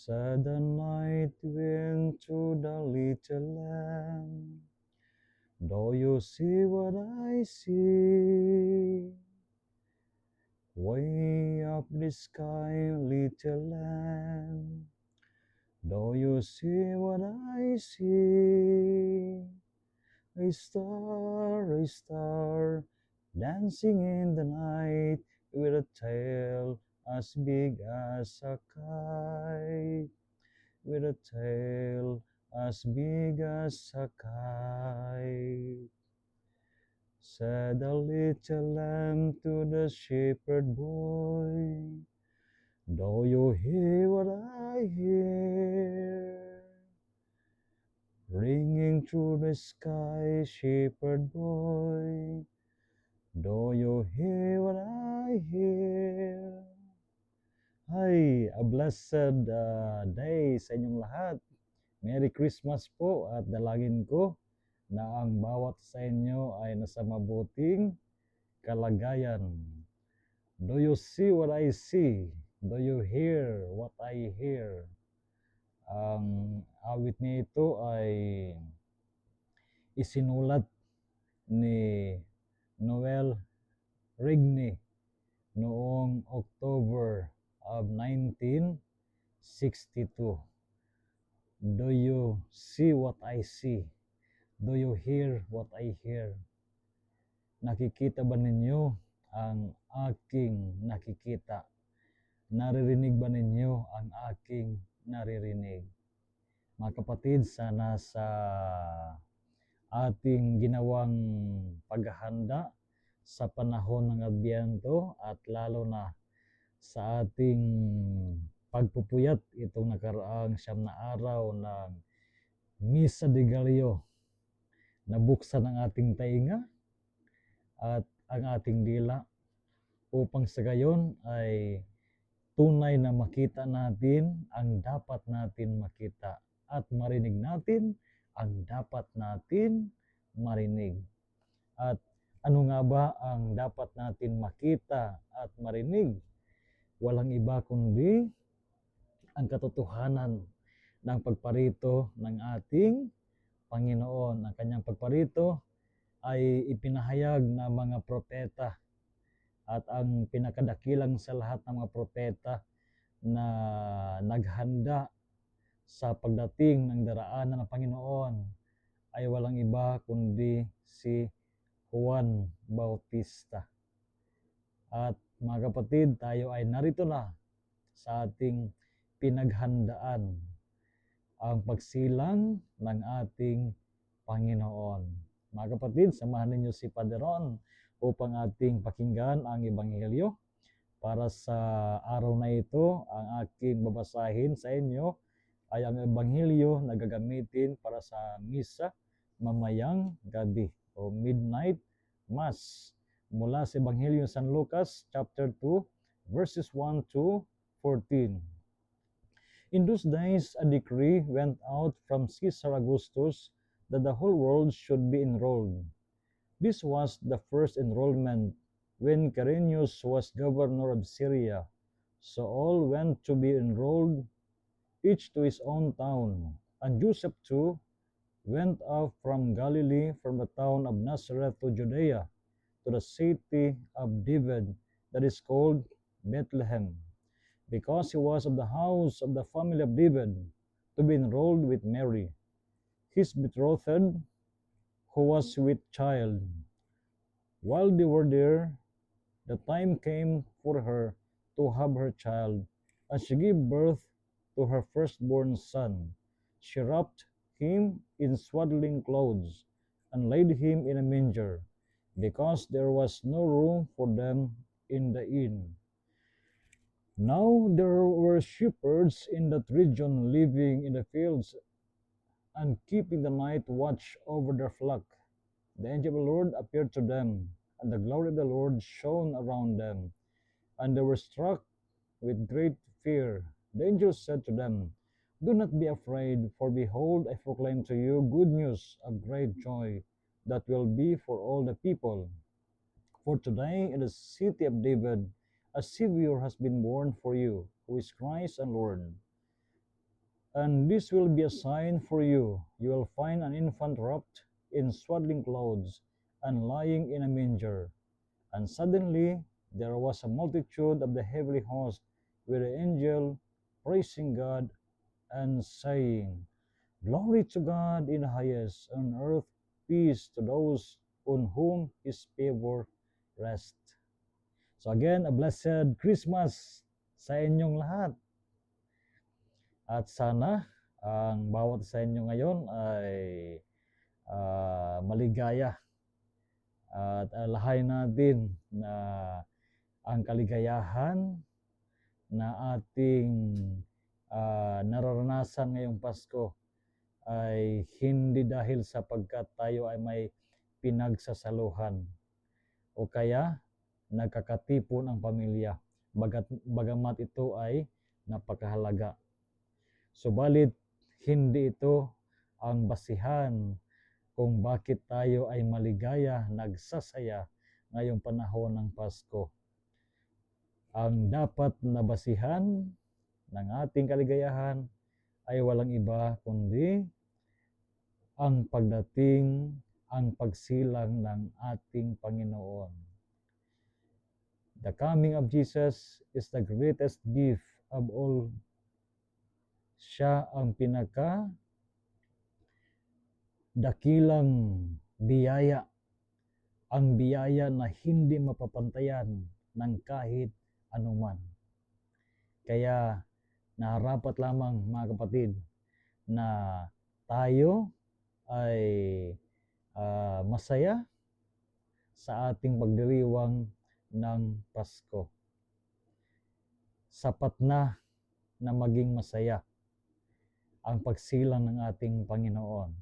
Said the night wind to the little lamb, do you see what I see? Way up the sky, little lamb, do you see what I see? A star, dancing in the night with a tail as big as a kite, with a tail as big as a kite. Said the little lamb to the shepherd boy, do you hear what I hear? Ringing through the sky, shepherd boy, do you hear what I hear? Ay, a blessed day sa inyong lahat. Merry Christmas po at dalangin ko na ang bawat sa inyo ay nasa mabuting kalagayan. Do you see what I see? Do you hear what I hear? Ang awit nito ay isinulat ni Noel Rigney noong October of 1962. Do you see what I see? Do you hear what I hear? Nakikita ba ninyo ang aking nakikita? Naririnig ba ninyo ang aking naririnig? Mga kapatid, sana sa ating ginawang paghahanda sa panahon ng Adbyento at lalo na sa ating pagpupuyat itong nakaraang 9 ng Misa de Gallo, nabuksan ang ating tainga at ang ating dila upang sa gayon ay tunay na makita natin ang dapat natin makita at marinig natin ang dapat natin marinig. At ano nga ba ang dapat natin makita at marinig? Walang iba kundi ang katotohanan ng pagparito ng ating Panginoon. Ang kanyang pagparito ay ipinahayag ng mga propeta at ang pinakadakilang sa lahat ng mga propeta na naghanda sa pagdating ng daraanan ng Panginoon ay walang iba kundi si Juan Bautista. At mga kapatid, tayo ay narito na sa ating pinaghandaan ang pagsilang ng ating Panginoon. Mga kapatid, samahan ninyo si Padre Ron upang ating pakinggan ang Ebanghelyo. Para sa araw na ito, ang aking babasahin sa inyo ay ang Ebanghelyo na gagamitin para sa misa mamayang gabi o midnight mass mula sa Ebanghelyo San Lucas chapter 2 verses 1 to 14. In those days, a decree went out from Caesar Augustus that the whole world should be enrolled. This was the first enrollment when Quirinius was governor of Syria. So all went to be enrolled, each to his own town. And Joseph too went up from Galilee, from the town of Nazareth to Judea, to the city of David, that is called Bethlehem, because he was of the house of the family of David, to be enrolled with Mary, his betrothed, who was with child. While they were there, the time came for her to have her child, and she gave birth to her firstborn son. She wrapped him in swaddling clothes, and laid him in a manger, because there was no room for them in the inn. Now there were shepherds in that region living in the fields, and keeping the night watch over their flock. The angel of the Lord appeared to them, and the glory of the Lord shone around them, and they were struck with great fear. The angel said to them, "Do not be afraid, for behold, I proclaim to you good news of great joy that will be for all the people. For today in the city of David a Savior has been born for you, who is Christ and Lord. And this will be a sign for you. You will find an infant wrapped in swaddling clothes and lying in a manger. And suddenly there was a multitude of the heavenly host with the angel praising God and saying, Glory to God in the highest, on earth peace to those on whom His favor rests. So again, a blessed Christmas sa inyong lahat. At sana ang bawat sa inyo ngayon ay maligaya at alahain natin na ang kaligayahan na ating nararanasan ngayong Pasko ay hindi dahil sapagkat tayo ay may pinagsasaluhan o kaya nagkakatipon ang pamilya, bagamat ito ay napakahalaga. Subalit, hindi ito ang basihan kung bakit tayo ay maligaya, nagsasaya ngayong panahon ng Pasko. Ang dapat na basihan ng ating kaligayahan ay walang iba kundi ang pagdating, ang pagsilang ng ating Panginoon. The coming of Jesus is the greatest gift of all. Siya ang dakilang biyaya, ang biyaya na hindi mapapantayan ng kahit anuman. Kaya nararapat lamang mga kapatid na tayo ay masaya sa ating pagdiriwang ng Pasko. Sapat na maging masaya ang pagsilang ng ating Panginoon.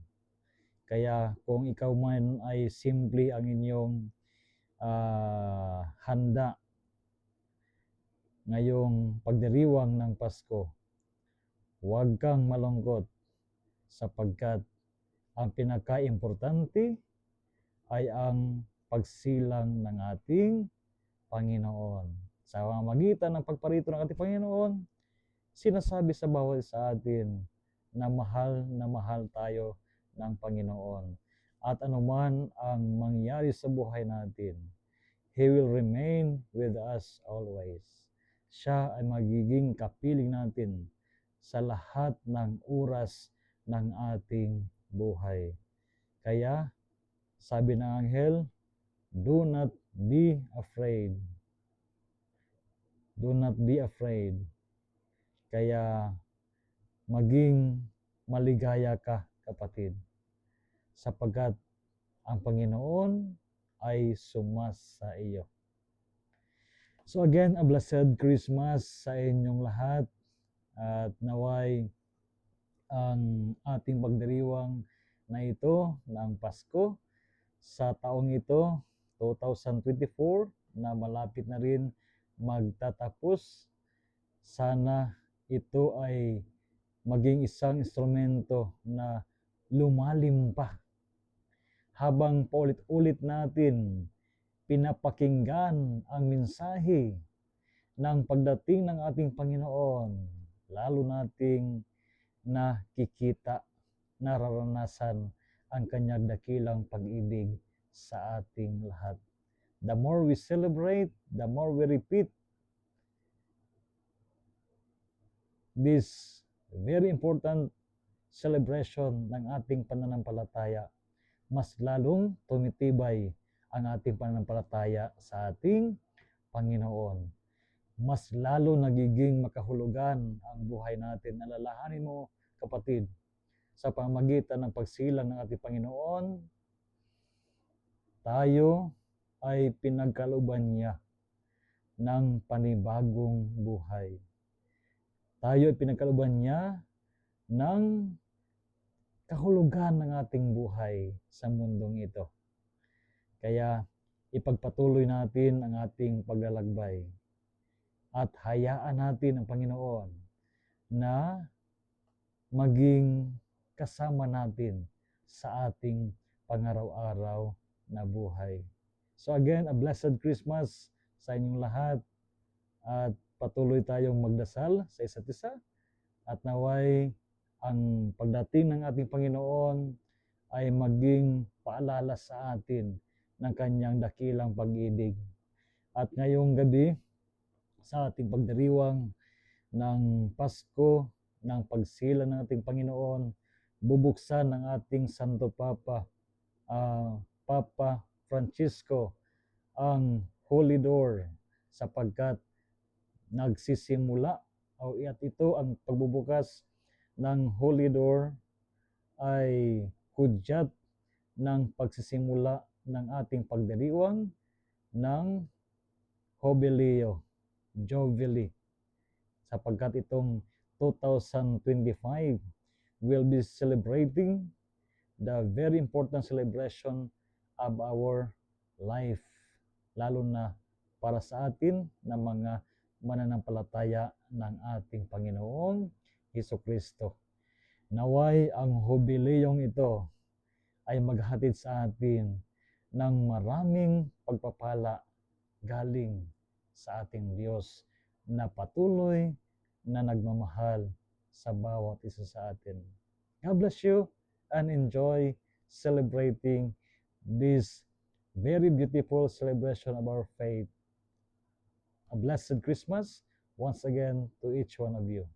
Kaya kung ikaw man ay simple ang inyong handa ngayong pagdiriwang ng Pasko, huwag kang malungkot sapagkat ang pinaka-importante ay ang pagsilang ng ating Panginoon. Sa pamamagitan ng pagparito ng ating Panginoon, sinasabi sa bawat sa atin na mahal tayo ng Panginoon. At anuman ang mangyari sa buhay natin, He will remain with us always. Siya ay magiging kapiling natin sa lahat ng oras ng ating buhay. Kaya, sabi ng anghel, do not be afraid. Do not be afraid. Kaya, maging maligaya ka, kapatid, sapagkat ang Panginoon ay sumasa iyo. So again, a blessed Christmas sa inyong lahat at naway ang ating pagdiriwang na ito ng Pasko sa taong ito, 2024, na malapit na rin magtatapos. Sana ito ay maging isang instrumento na lumalim pa habang paulit-ulit natin pinapakinggan ang mensahe ng pagdating ng ating Panginoon, lalo nating nakikita, nararanasan ang kanyang dakilang pag-ibig sa ating lahat. The more we celebrate, the more we repeat this very important celebration ng ating pananampalataya, mas lalong tumitibay ang ating pananampalataya sa ating Panginoon. Mas lalo nagiging makahulugan ang buhay natin. Alalahanin mo, kapatid, sa pamamagitan ng pagsilang ng ating Panginoon, tayo ay pinagkalooban niya ng panibagong buhay. Tayo ay pinagkalooban niya ng kahulugan ng ating buhay sa mundong ito. Kaya ipagpatuloy natin ang ating paglalakbay at hayaan natin ang Panginoon na maging kasama natin sa ating pangaraw-araw na buhay. So again, a blessed Christmas sa inyong lahat at patuloy tayong magdasal sa isa't isa at naway ang pagdating ng ating Panginoon ay maging paalala sa atin ng kanyang dakilang pag-ibig. At ngayong gabi, sa ating pagdiriwang ng Pasko, ng pagsilang ng ating Panginoon, bubuksan ng ating Santo Papa, Papa Francisco, ang Holy Door sapagkat nagsisimula at ito ang pagbubukas ng Holy Door ay hudyat ng pagsisimula ng ating pagdiriwang ng Jubilee sapagkat itong 2025 will be celebrating the very important celebration of our life, lalo na para sa atin na mga mananampalataya ng ating Panginoong Hesukristo. Naway ang jubileyong ito ay maghatid sa atin ng maraming pagpapala galing sa ating Diyos na patuloy na nagmamahal sa bawat isa sa atin. God bless you and enjoy celebrating this very beautiful celebration of our faith. A blessed Christmas once again to each one of you.